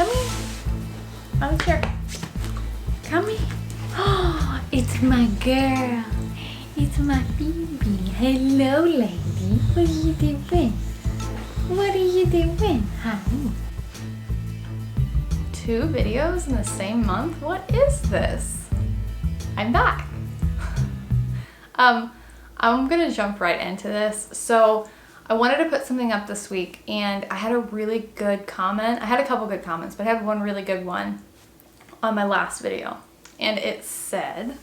Come here. On the chair. Come here. Oh, it's my girl. It's my baby. Hello, lady. What are you doing? What are you doing? Hi. 2 videos in the same month? What is this? I'm back. I'm gonna jump right into this. So I wanted to put something up this week and I had a really good comment. I had a couple good comments, but I had one really good one on my last video. And it said,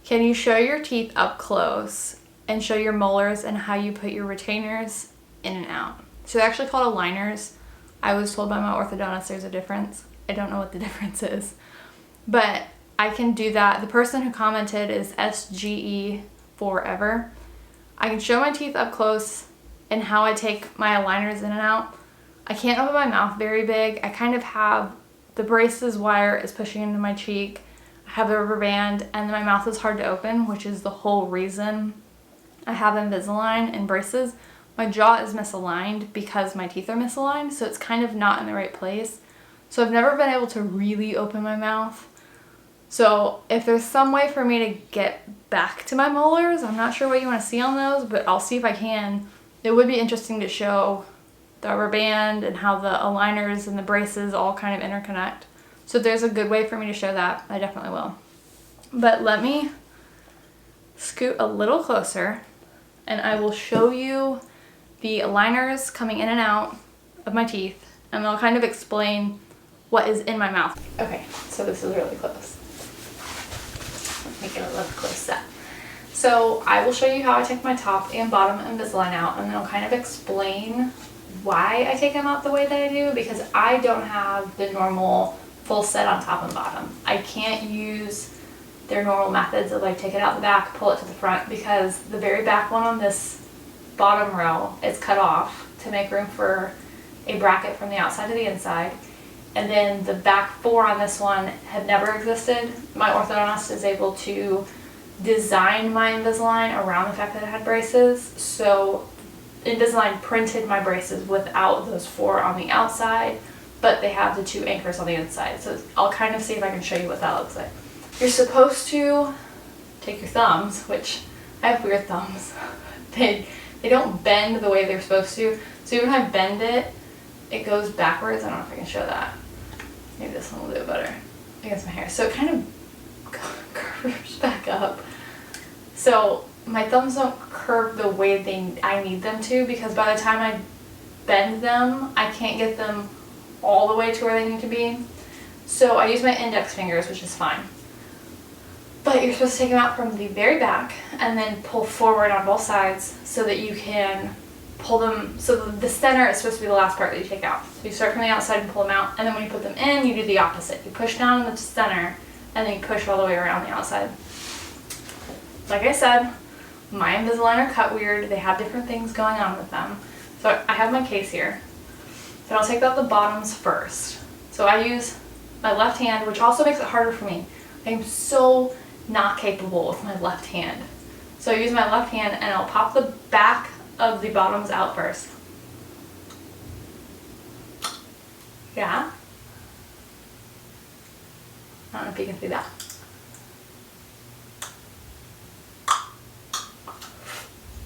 can you show your teeth up close and show your molars and how you put your retainers in and out? So they're actually called aligners. I was told by my orthodontist there's a difference. I don't know what the difference is, but I can do that. The person who commented is SGE Forever. I can show my teeth up close and how I take my aligners in and out. I can't open my mouth very big. I kind of have the braces wire is pushing into my cheek. I have the rubber band and my mouth is hard to open, which is the whole reason I have Invisalign and braces. My jaw is misaligned because my teeth are misaligned, so it's kind of not in the right place. So I've never been able to really open my mouth. So if there's some way for me to get back to my molars, I'm not sure what you want to see on those, but I'll see if I can. It would be interesting to show the rubber band and how the aligners and the braces all kind of interconnect. So if there's a good way for me to show that, I definitely will. But let me scoot a little closer and I will show you the aligners coming in and out of my teeth, and they'll kind of explain what is in my mouth. Okay, so this is really close. Let me get a little close up. So I will show you how I take my top and bottom Invisalign out, and then I'll kind of explain why I take them out the way that I do, because I don't have the normal full set on top and bottom. I can't use their normal methods of like take it out the back, pull it to the front, because the very back one on this bottom row is cut off to make room for a bracket from the outside to the inside. And then the back 4 on this one have never existed. My orthodontist is able to design my Invisalign around the fact that it had braces. So Invisalign printed my braces without those 4 on the outside, but they have the 2 anchors on the inside. So I'll kind of see if I can show you what that looks like. You're supposed to take your thumbs, which I have weird thumbs. They don't bend the way they're supposed to. So even if I bend it, it goes backwards. I don't know if I can show that. Maybe this one will do it better against my hair. So it kind of curves back up. So my thumbs don't curve the way I need them to, because by the time I bend them, I can't get them all the way to where they need to be. So I use my index fingers, which is fine. But you're supposed to take them out from the very back and then pull forward on both sides so that you can pull them. So the center is supposed to be the last part that you take out. So you start from the outside and pull them out, and then when you put them in, you do the opposite. You push down in the center and then you push all the way around the outside. Like I said, my Invisalign are cut weird. They have different things going on with them. So I have my case here. But I'll take out the bottoms first. So I use my left hand, which also makes it harder for me. I'm so not capable with my left hand. So I use my left hand and I'll pop the back of the bottoms out first. Yeah? I don't know if you can see that.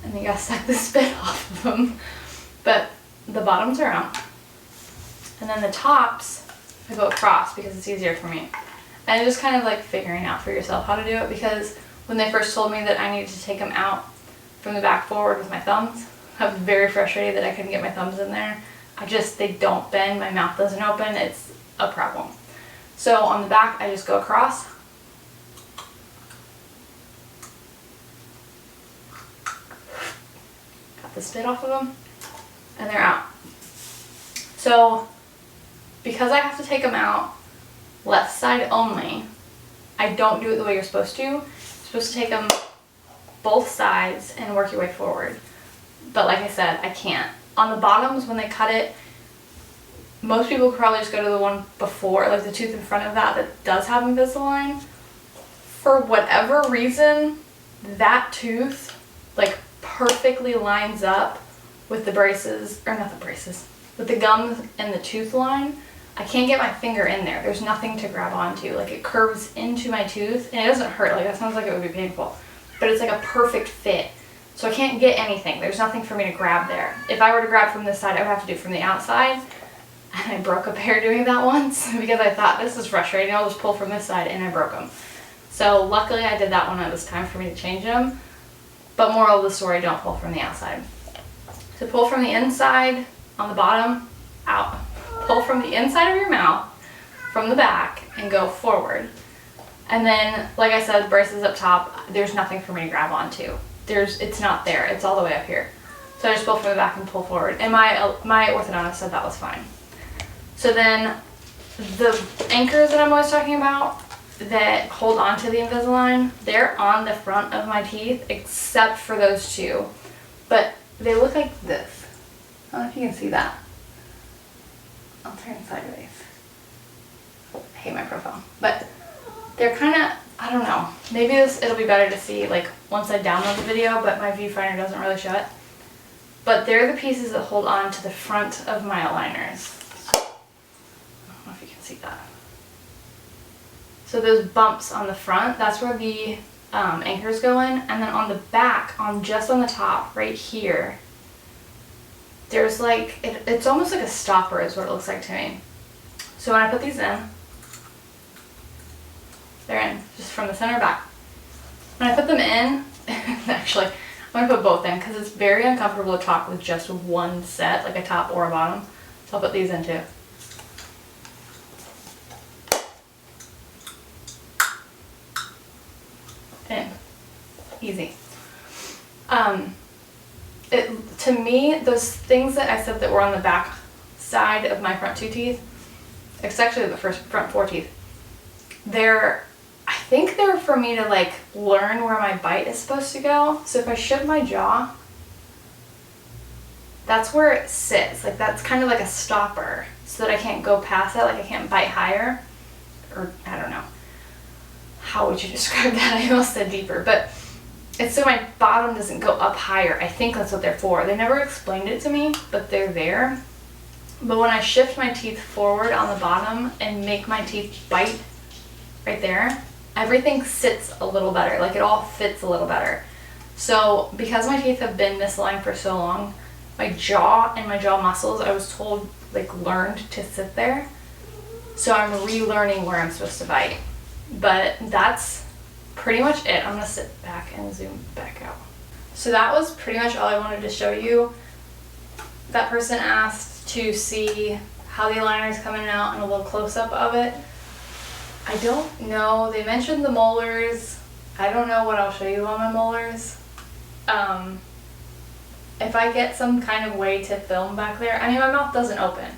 And you gotta suck the spit off of them. But the bottoms are out. And then the tops, I go across because it's easier for me. And just kind of like figuring out for yourself how to do it, because when they first told me that I needed to take them out from the back forward with my thumbs, I was very frustrated that I couldn't get my thumbs in there. They don't bend, my mouth doesn't open, it's a problem. So on the back, I just go across. Got the spit off of them, and they're out. So because I have to take them out left side only, I don't do it the way you're supposed to. You're supposed to take them both sides and work your way forward. But like I said, I can't. On the bottoms, when they cut it, most people could probably just go to the one before, like the tooth in front of that does have Invisalign. For whatever reason, that tooth like perfectly lines up with the braces, or not the braces, with the gums and the tooth line. I can't get my finger in there. There's nothing to grab onto. Like it curves into my tooth and it doesn't hurt. Like that sounds like it would be painful, but it's like a perfect fit. So I can't get anything. There's nothing for me to grab there. If I were to grab from this side, I would have to do it from the outside. And I broke a pair doing that once because I thought this is frustrating. I'll just pull from this side and I broke them. So luckily I did that when it was time for me to change them. But moral of the story, don't pull from the outside. So pull from the inside on the bottom, out. Pull from the inside of your mouth, from the back, and go forward. And then, like I said, braces up top, there's nothing for me to grab onto. It's not there, it's all the way up here. So I just pull from the back and pull forward. And my orthodontist said that was fine. So then the anchors that I'm always talking about that hold on to the Invisalign, they're on the front of my teeth except for those two. But they look like this. I don't know if you can see that. I'll turn sideways. I hate my profile. But they're kind of, I don't know. Maybe it'll be better to see like once I download the video, but my viewfinder doesn't really show it. But they're the pieces that hold on to the front of my aligners. I don't know if you can see that. So those bumps on the front, that's where the anchors go in. And then on the back, just on the top, right here, there's like, it's almost like a stopper is what it looks like to me. So when I put these in, they're in, just from the center back. When I put them in, actually, I'm going to put both in because it's very uncomfortable to talk with just one set, like a top or a bottom. So I'll put these in too. In. Easy. To me, those things that I said that were on the back side of my front two teeth, it's actually the front four teeth, I think they're for me to like learn where my bite is supposed to go. So if I shift my jaw, that's where it sits. Like that's kind of like a stopper so that I can't go past it, like I can't bite higher. Or I don't know. How would you describe that? I almost said deeper, but it's so my bottom doesn't go up higher. I think that's what they're for. They never explained it to me, but they're there. But when I shift my teeth forward on the bottom and make my teeth bite right there, everything sits a little better. Like it all fits a little better. So because my teeth have been misaligned for so long, my jaw and my jaw muscles, I was told, like learned to sit there. So I'm relearning where I'm supposed to bite. But that's pretty much it. I'm gonna sit back and zoom back out. So that was pretty much all I wanted to show you. That person asked to see how the aligner is coming out and a little close-up of it. I don't know. They mentioned the molars. I don't know what I'll show you on my molars. If I get some kind of way to film back there, I mean my mouth doesn't open.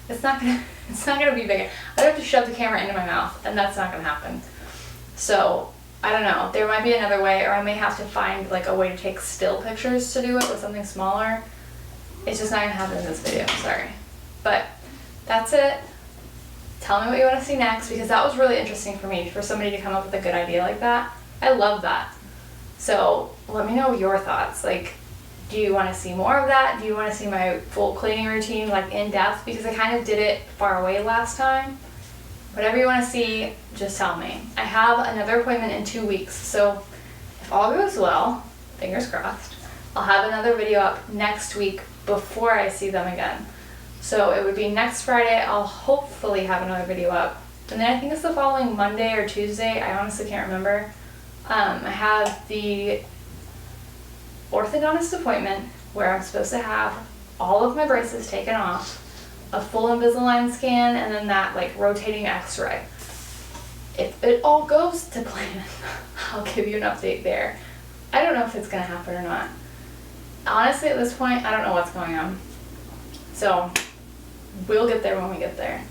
It's not gonna be big. I'd have to shove the camera into my mouth, and that's not gonna happen. So I don't know. There might be another way, or I may have to find like a way to take still pictures to do it with something smaller. It's just not gonna happen in this video. Sorry, but that's it. Tell me what you want to see next, because that was really interesting for me, for somebody to come up with a good idea like that. I love that. So let me know your thoughts. Like, do you want to see more of that? Do you want to see my full cleaning routine, like in depth? Because I kind of did it far away last time. Whatever you want to see, just tell me. I have another appointment in 2 weeks, so if all goes well, fingers crossed, I'll have another video up next week before I see them again. So it would be next Friday. I'll hopefully have another video up. And then I think it's the following Monday or Tuesday. I honestly can't remember. I have the orthodontist appointment where I'm supposed to have all of my braces taken off, a full Invisalign scan, and then that like rotating x-ray. If it all goes to plan, I'll give you an update there. I don't know if it's gonna happen or not. Honestly, at this point, I don't know what's going on. So we'll get there when we get there.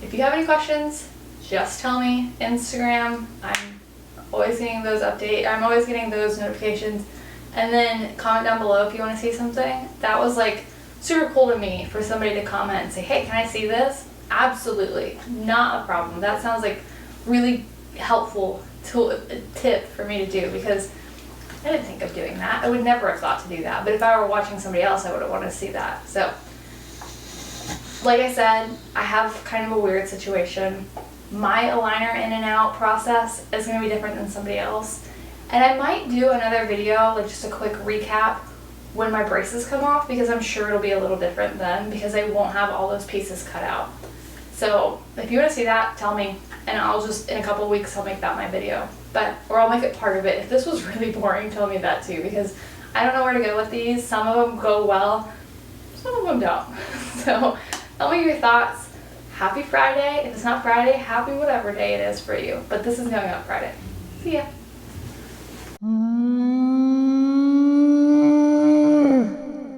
If you have any questions, just tell me. Instagram, I'm always getting those I'm always getting those notifications. And then comment down below if you want to see something. That was like super cool to me for somebody to comment and say, hey, can I see this? Absolutely, not a problem. That sounds like really helpful tip for me to do, because I didn't think of doing that. I would never have thought to do that. But if I were watching somebody else, I would have wanted to see that. So like I said, I have kind of a weird situation. My aligner in and out process is going to be different than somebody else. And I might do another video, like just a quick recap when my braces come off, because I'm sure it'll be a little different then, because I won't have all those pieces cut out. So if you want to see that, tell me, and I'll just, in a couple weeks, I'll make that my video. Or I'll make it part of it. If this was really boring, tell me that too, because I don't know where to go with these. Some of them go well, some of them don't. So tell me your thoughts. Happy Friday. If it's not Friday, happy whatever day it is for you. But this is going up Friday. See ya.